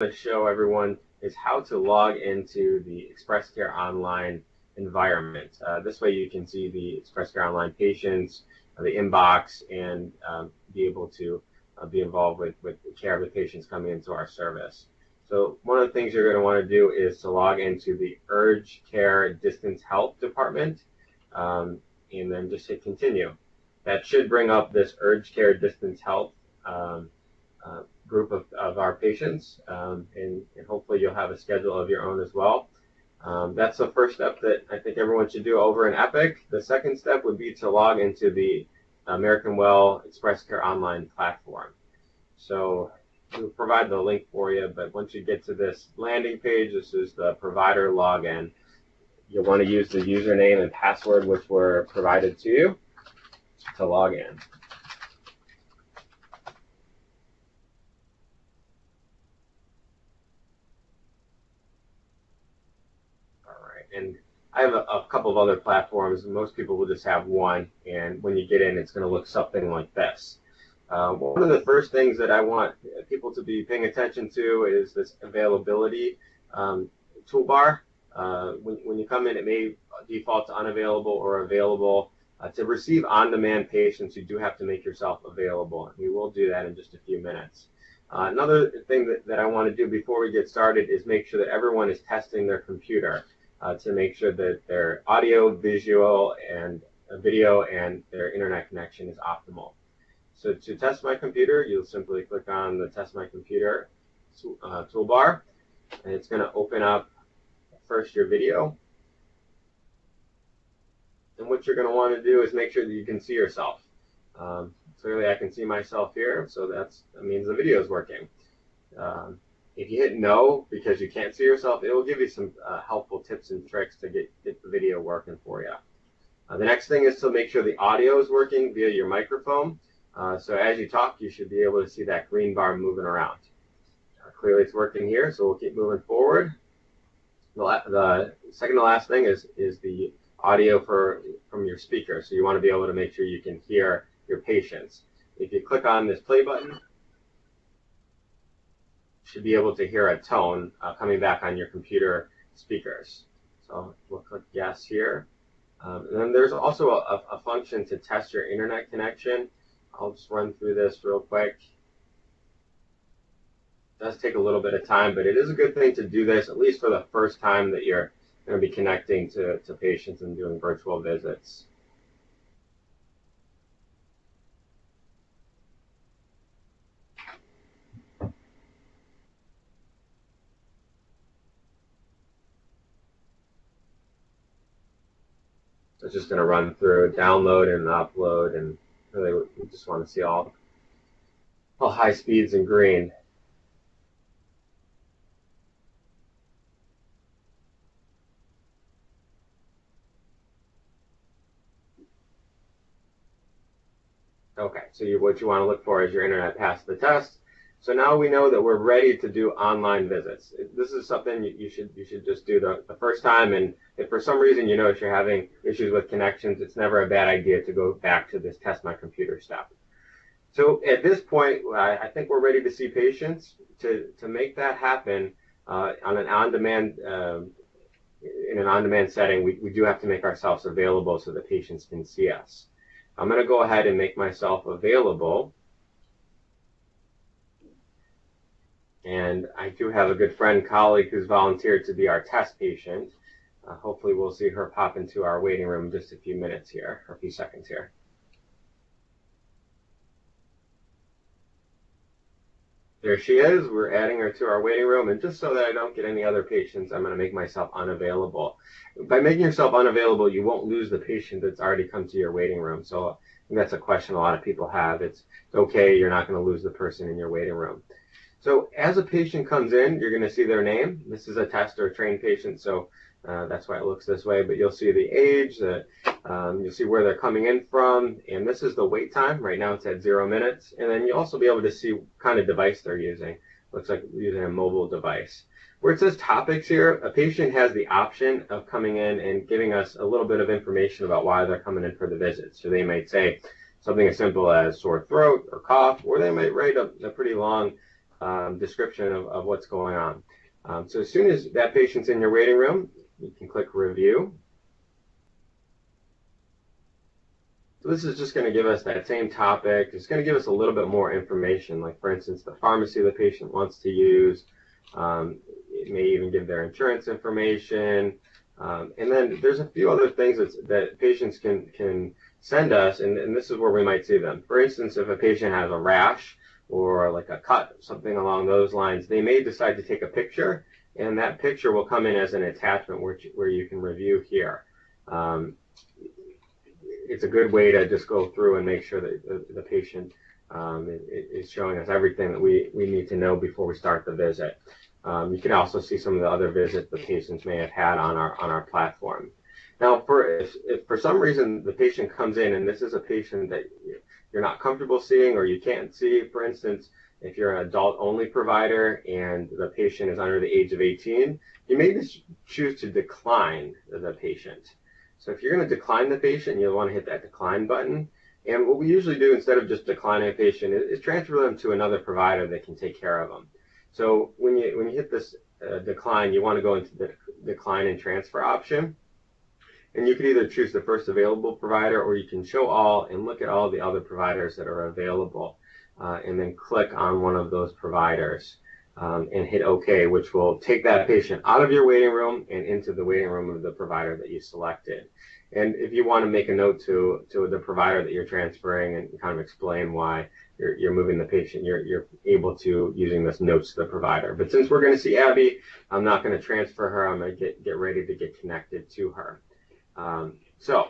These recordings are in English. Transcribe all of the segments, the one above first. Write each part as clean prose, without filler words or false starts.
to show everyone is how to log into the Express Care Online environment. This way you can see the Express Care Online patients, the inbox, and be able to be involved with the care of the patients coming into our service. So one of the things you're going to want to do is to log into the Urgent Care Distance Health Department, and then just hit continue. That should bring up this Urgent Care Distance Health group of our patients, and hopefully you'll have a schedule of your own as well. That's the first step that I think everyone should do over in Epic. The second step would be to log into the American Well Express Care Online platform. So we'll provide the link for you, but once you get to this landing page, this is the provider login. You'll want to use the username and password which were provided to you to log in. And I have a couple of other platforms. Most people will just have one, and when you get in, it's going to look something like this. One of the first things that I want people to be paying attention to is this availability toolbar. When you come in, it may default to unavailable or available. To receive on-demand patients, you do have to make yourself available. We will do that in just a few minutes. Another thing that I want to do before we get started is make sure that everyone is testing their computer to make sure that their audio, visual, and video and their internet connection is optimal. So to test my computer, you'll simply click on the Test My Computer toolbar, and it's going to open up first your video. And what you're going to want to do is make sure that you can see yourself. Clearly I can see myself here, so that means the video is working. If you hit no because you can't see yourself, it will give you some helpful tips and tricks to get the video working for you. The next thing is to make sure the audio is working via your microphone. So as you talk, you should be able to see that green bar moving around. Clearly it's working here, so we'll keep moving forward. The second to last thing is the audio from your speaker. So you want to be able to make sure you can hear your patients. If you click on this play button, you should be able to hear a tone coming back on your computer speakers. So we'll click yes here. And then there's also a function to test your internet connection. I'll just run through this real quick. It does take a little bit of time, but it is a good thing to do this, at least for the first time that you're going to be connecting to patients and doing virtual visits. It's just going to run through download and upload, and really we just want to see all high speeds in green. Okay, so what you want to look for is your internet passed the test. So now we know that we're ready to do online visits. This is something you should just do the first time, and if for some reason you notice you're having issues with connections, it's never a bad idea to go back to this Test My Computer step. So at this point, I think we're ready to see patients. To make that happen on an on-demand in an on-demand setting, we do have to make ourselves available so that patients can see us. I'm going to go ahead and make myself available. And I do have a good friend, colleague, who's volunteered to be our test patient. Hopefully we'll see her pop into our waiting room in just a few minutes here, or a few seconds here. There she is. We're adding her to our waiting room, and just so that I don't get any other patients, I'm going to make myself unavailable. By making yourself unavailable, you won't lose the patient that's already come to your waiting room. So I think that's a question a lot of people have. It's okay, you're not going to lose the person in your waiting room. So as a patient comes in, you're going to see their name. This is a test or a trained patient, so that's why it looks this way. But you'll see the age, you'll see where they're coming in from, and this is the wait time. Right now it's at 0 minutes. And then you'll also be able to see what kind of device they're using. Looks like using a mobile device. Where it says topics here, a patient has the option of coming in and giving us a little bit of information about why they're coming in for the visit. So they might say something as simple as sore throat or cough, or they might write a pretty long description of what's going on. So as soon as that patient's in your waiting room, you can click review. So this is just going to give us that same topic. It's going to give us a little bit more information, like for instance, the pharmacy the patient wants to use. It may even give their insurance information. And then there's a few other things that patients can send us, and this is where we might see them. For instance, if a patient has a rash or like a cut, something along those lines, they may decide to take a picture, and that picture will come in as an attachment where you can review here. It's a good way to just go through and make sure that the patient is showing us everything that we need to know before we start the visit. You can also see some of the other visits the patients may have had on our platform. Now, if for some reason the patient comes in and this is a patient that you're not comfortable seeing or you can't see, for instance, if you're an adult-only provider and the patient is under the age of 18, you may just choose to decline the patient. So if you're going to decline the patient, you'll want to hit that decline button. And what we usually do instead of just declining a patient is transfer them to another provider that can take care of them. So when you hit this decline, you want to go into the decline and transfer option. And you can either choose the first available provider, or you can show all and look at all the other providers that are available, and then click on one of those providers and hit OK, which will take that patient out of your waiting room and into the waiting room of the provider that you selected. And if you want to make a note to the provider that you're transferring and kind of explain why you're moving the patient, you're able to using this notes to the provider. But since we're going to see Abby, I'm not going to transfer her. I'm going to get ready to get connected to her. So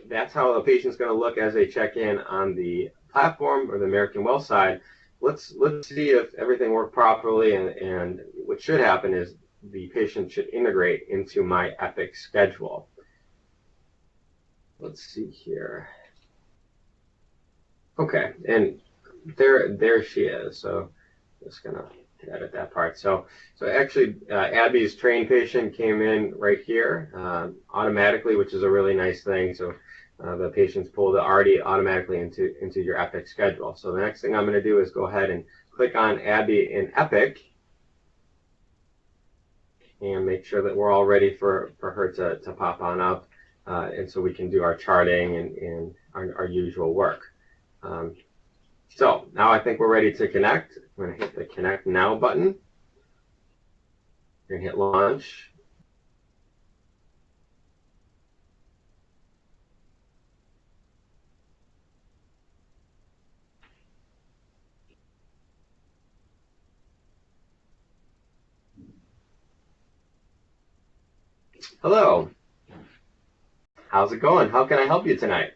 that's how a patient's going to look as they check in on the platform or the American Well side. Let's see if everything worked properly, and what should happen is the patient should integrate into my Epic schedule. Let's see here. Okay, and there she is. So just gonna edit that part. So actually, Abby's trained patient came in right here automatically, which is a really nice thing. So the patient's pulled already automatically into your Epic schedule. So the next thing I'm going to do is go ahead and click on Abby in Epic and make sure that we're all ready for her to pop on up, and so we can do our charting and our usual work. So now I think we're ready to connect. I'm going to hit the Connect Now button. We're going to hit Launch. Hello. How's it going? How can I help you tonight?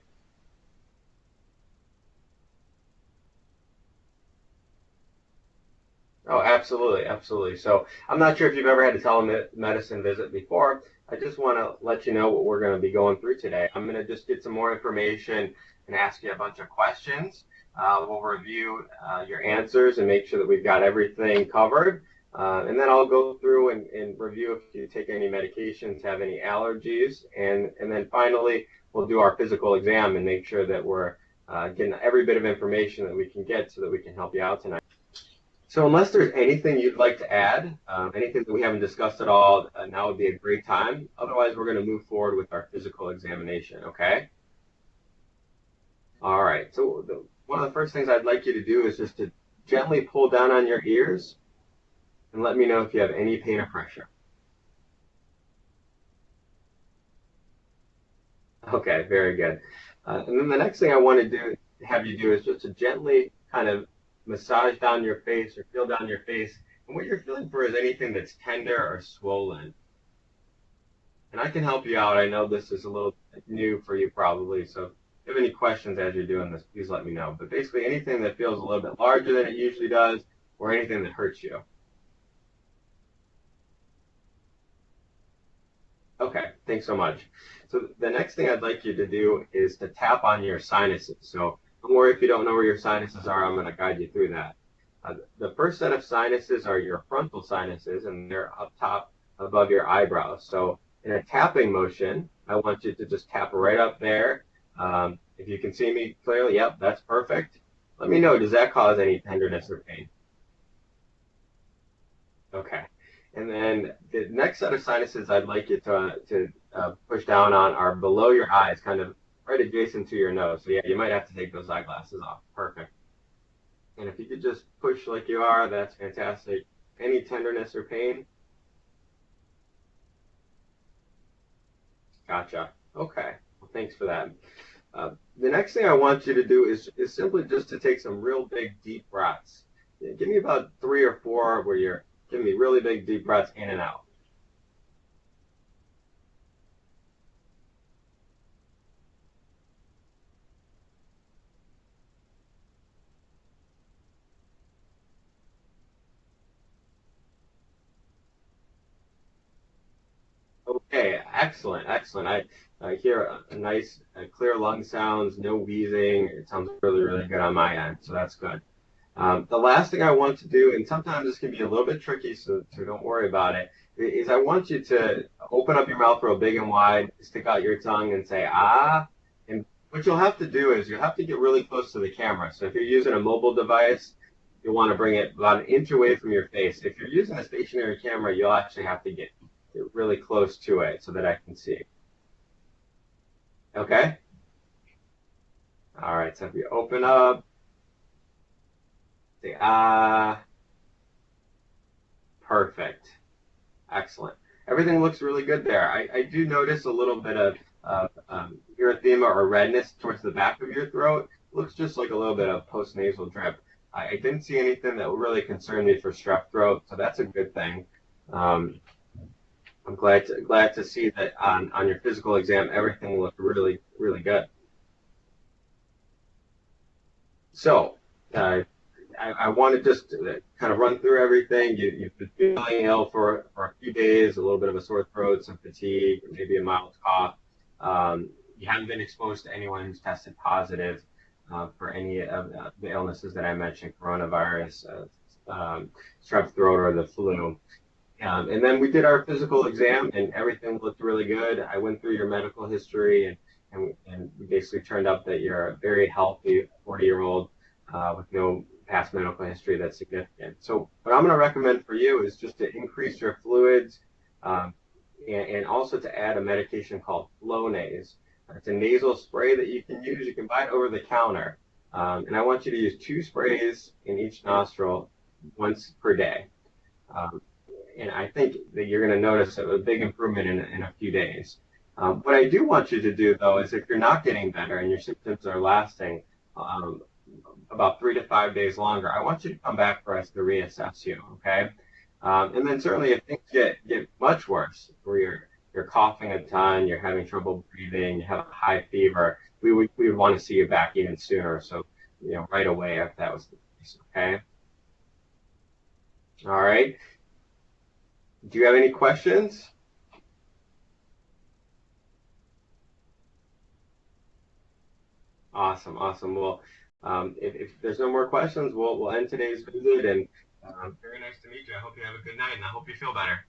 Oh, absolutely, absolutely. So I'm not sure if you've ever had a telemedicine visit before. I just want to let you know what we're going to be going through today. I'm going to just get some more information and ask you a bunch of questions. We'll review your answers and make sure that we've got everything covered. And then I'll go through and review if you take any medications, have any allergies, and then finally we'll do our physical exam and make sure that we're getting every bit of information that we can get so that we can help you out tonight. So unless there's anything you'd like to add, anything that we haven't discussed at all, now would be a great time. Otherwise, we're going to move forward with our physical examination, okay? All right, so one of the first things I'd like you to do is just to gently pull down on your ears and let me know if you have any pain or pressure. Okay, very good. And then the next thing I want to have you do is just to gently kind of massage down your face or feel down your face. And what you're feeling for is anything that's tender or swollen. And I can help you out. I know this is a little new for you probably, so if you have any questions as you're doing this, please let me know. But basically anything that feels a little bit larger than it usually does, or anything that hurts you. Okay, thanks so much. So the next thing I'd like you to do is to tap on your sinuses. So don't worry if you don't know where your sinuses are, I'm going to guide you through that. The first set of sinuses are your frontal sinuses, and they're up top above your eyebrows. So in a tapping motion, I want you to just tap right up there. If you can see me clearly, yep, that's perfect. Let me know, does that cause any tenderness or pain? Okay. And then the next set of sinuses I'd like you to push down on are below your eyes, kind of right adjacent to your nose. So yeah, you might have to take those eyeglasses off. Perfect. And if you could just push like you are, that's fantastic. Any tenderness or pain? Gotcha. Okay. Well, thanks for that. The next thing I want you to do is simply just to take some real big deep breaths. Yeah, give me about 3 or 4 where you're giving me really big deep breaths in and out. Okay, excellent, excellent. I hear a nice, clear lung sounds, no wheezing. It sounds really, really good on my end, so that's good. The last thing I want to do, and sometimes this can be a little bit tricky, so don't worry about it, is I want you to open up your mouth real big and wide, stick out your tongue and say, ah. And what you'll have to do is you'll have to get really close to the camera. So if you're using a mobile device, you'll want to bring it about an inch away from your face. If you're using a stationary camera, you'll actually have to get really close to it so that I can see. Okay? All right, so if you open up, say, ah, perfect. Excellent. Everything looks really good there. I do notice a little bit of erythema or redness towards the back of your throat. Looks just like a little bit of postnasal drip. I didn't see anything that really concerned me for strep throat, so that's a good thing. Um, I'm glad to see that on your physical exam everything looked really really good. So uh, I want to just kind of run through everything. You've been feeling ill for a few days, a little bit of a sore throat, some fatigue, maybe a mild cough. You haven't been exposed to anyone who's tested positive for any of the illnesses that I mentioned, coronavirus, strep throat, or the flu. And then we did our physical exam, and everything looked really good. I went through your medical history, and we basically turned up that you're a very healthy 40-year-old with no past medical history that's significant. So what I'm going to recommend for you is just to increase your fluids um, and also to add a medication called Flonase. It's a nasal spray that you can use. You can buy it over the counter. And I want you to use 2 sprays in each nostril once per day. Um, and I think that you're going to notice a big improvement in a few days. What I do want you to do, though, is if you're not getting better and your symptoms are lasting um, about 3 to 5 days longer, I want you to come back for us to reassess you, okay? And then certainly if things get much worse, where you're coughing a ton, you're having trouble breathing, you have a high fever, we would want to see you back even sooner. So, right away if that was the case, okay? All right. Do you have any questions? Awesome, awesome. Well, if there's no more questions, we'll end today's visit. And very nice to meet you. I hope you have a good night, and I hope you feel better.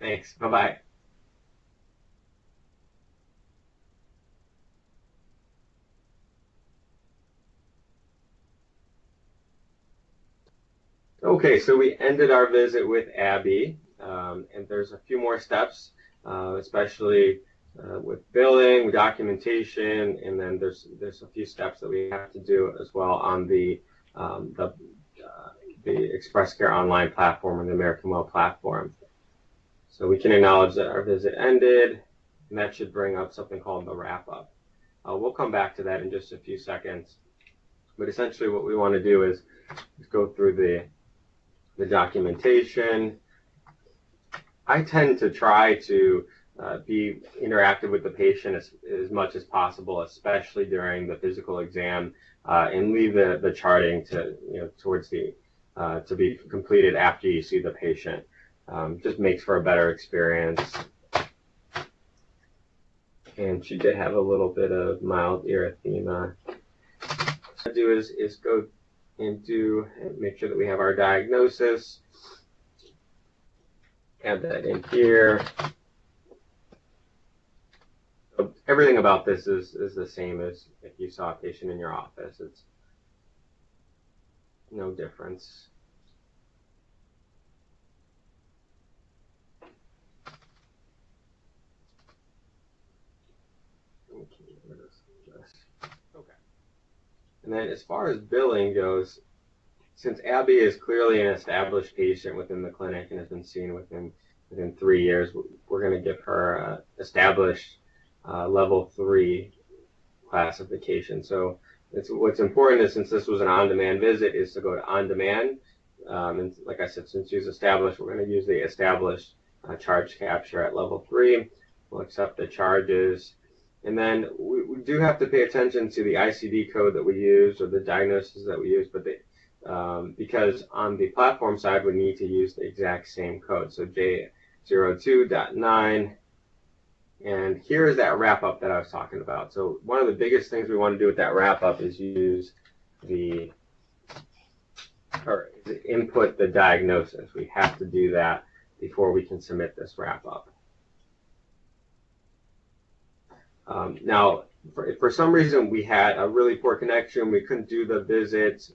Thanks. Bye bye. Okay, so we ended our visit with Abby, and there's a few more steps, especially with billing, documentation, and then there's a few steps that we have to do as well on um, the the Express Care Online platform and the American Well platform. So we can acknowledge that our visit ended, and that should bring up something called the wrap up. We'll come back to that in just a few seconds. But essentially what we want to do is go through the documentation. I tend to try to be interactive with the patient as much as possible, especially during the physical exam, and leave the charting towards to be completed after you see the patient. Just makes for a better experience. And she did have a little bit of mild erythema. What I do is go and make sure that we have our diagnosis. Add that in here. So everything about this is the same as if you saw a patient in your office. It's no difference. And then as far as billing goes, since Abby is clearly an established patient within the clinic and has been seen within 3 years, we're going to give her established level 3 classification. So what's important is, since this was an on-demand visit, is to go to on-demand. And like I said, since she's established, we're going to use the established charge capture at level 3. We'll accept the charges. And then we do have to pay attention to the ICD code that we use, or the diagnosis that we use, but because on the platform side, we need to use the exact same code. So J02.9. And here is that wrap-up that I was talking about. So one of the biggest things we want to do with that wrap-up is input the diagnosis. We have to do that before we can submit this wrap-up. Now, for some reason, we had a really poor connection. We couldn't do the visit.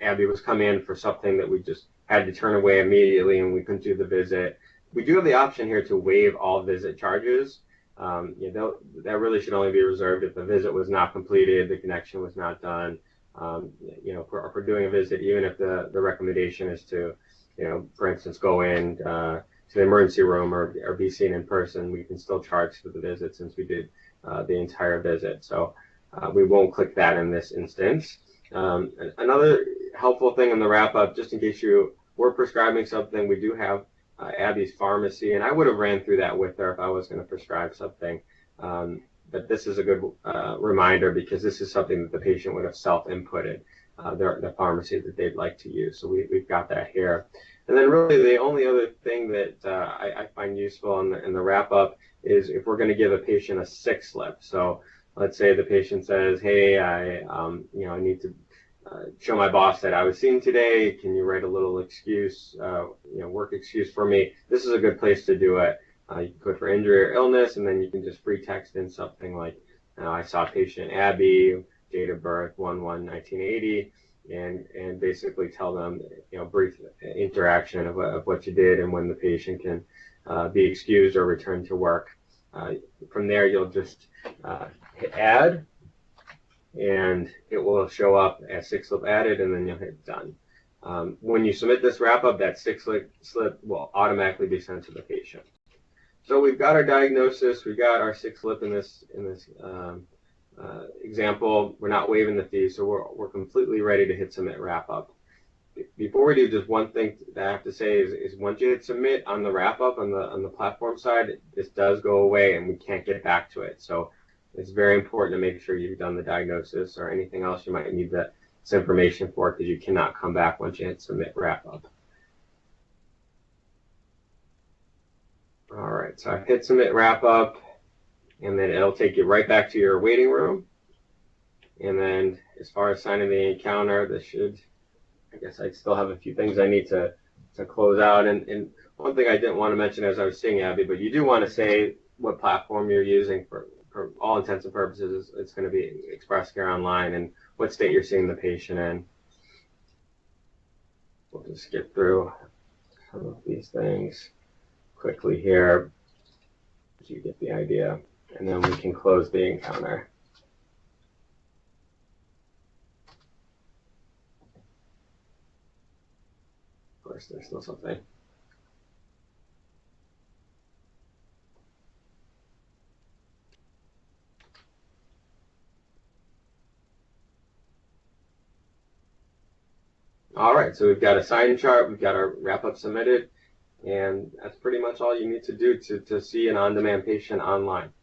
Abby was coming in for something that we just had to turn away immediately, and we couldn't do the visit. We do have the option here to waive all visit charges. That really should only be reserved if the visit was not completed, the connection was not done. For doing a visit, even if the recommendation is to, for instance, go in to the emergency room or be seen in person, we can still charge for the visit since we did the entire visit. So we won't click that in this instance. Another helpful thing in the wrap-up, just in case you were prescribing something, we do have Abby's pharmacy, and I would have ran through that with her if I was going to prescribe something. But this is a good reminder, because this is something that the patient would have self-inputted, the pharmacy that they'd like to use. So we've got that here. And then really the only other thing that I find useful in the wrap-up is if we're going to give a patient a sick slip. So let's say the patient says, hey, I need to show my boss that I was seen today. Can you write a little excuse, work excuse for me? This is a good place to do it. You can put for injury or illness, and then you can just free text in something like, I saw patient Abby, date of birth 1/1/1980, and basically tell them, brief interaction of what you did and when the patient can be excused or return to work. From there, you'll just hit add, and it will show up as sick slip added, and then you'll hit done. When you submit this wrap-up, that sick slip will automatically be sent to the patient. So we've got our diagnosis, we've got our sick slip in this example. We're not waiving the fee, so we're completely ready to hit submit wrap-up. Before we do, just one thing that I have to say is once you hit submit on the wrap-up on the platform side, this does go away and we can't get back to it. So it's very important to make sure you've done the diagnosis or anything else you might need this information for, because you cannot come back once you hit submit wrap-up. All right, so I hit submit wrap-up, and then it'll take you right back to your waiting room. And then as far as signing the encounter, I guess I still have a few things I need to close out. And one thing I didn't want to mention as I was seeing Abby, but you do want to say what platform you're using for all intents and purposes. It's going to be Express Care Online, and what state you're seeing the patient in. We'll just skip through some of these things quickly here, so you get the idea, and then we can close the encounter. Of course, there's still something. All right, so we've got a sign chart, we've got our wrap-up submitted, and that's pretty much all you need to do to see an on-demand patient online.